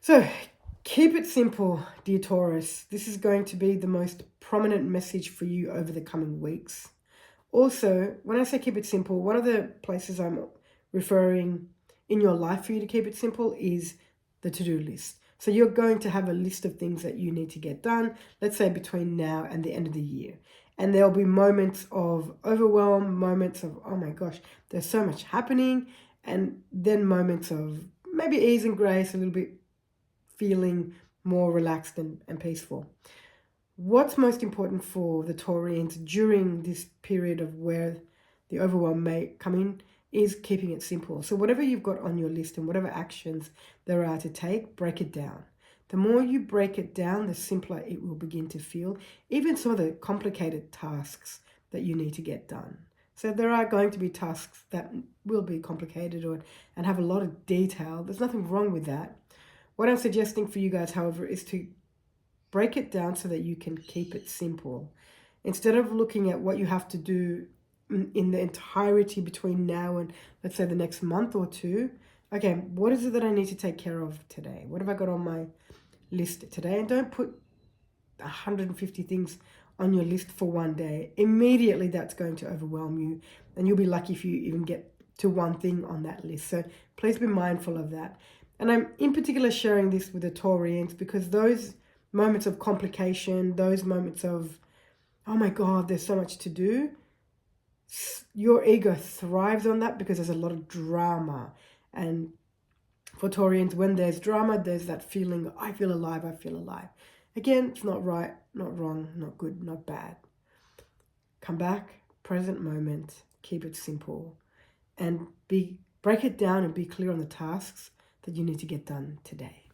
So keep it simple, dear Taurus. This is going to be the most prominent message for you over the coming weeks. Also, when I say keep it simple, one of the places I'm referring in your life for you to keep it simple is the to-do list. So you're going to have a list of things that you need to get done, let's say between now and the end of the year. And there'll be moments of overwhelm, moments of, oh my gosh, there's so much happening. And then moments of maybe ease and grace, a little bit feeling more relaxed and peaceful. What's most important for the Taurians during this period of where the overwhelm may come in is keeping it simple. So whatever you've got on your list and whatever actions there are to take, break it down. The more you break it down, the simpler it will begin to feel. Even some of the complicated tasks that you need to get done. So there are going to be tasks that will be complicated and have a lot of detail. There's nothing wrong with that. What I'm suggesting for you guys, however, is to break it down so that you can keep it simple. Instead of looking at what you have to do in the entirety between now and, let's say, the next month or two, okay, what is it that I need to take care of today? What have I got on my list today? And don't put 150 things on your list for one day. Immediately that's going to overwhelm you, and you'll be lucky if you even get to one thing on that list. So please be mindful of that. And I'm in particular sharing this with the Taurians because those moments of complication, those moments of, oh my God, there's so much to do, your ego thrives on that because there's a lot of drama. And for Taurians, when there's drama, there's that feeling, I feel alive, I feel alive. Again, it's not right, not wrong, not good, not bad. Come back, present moment, keep it simple, and break it down and be clear on the tasks that you need to get done today.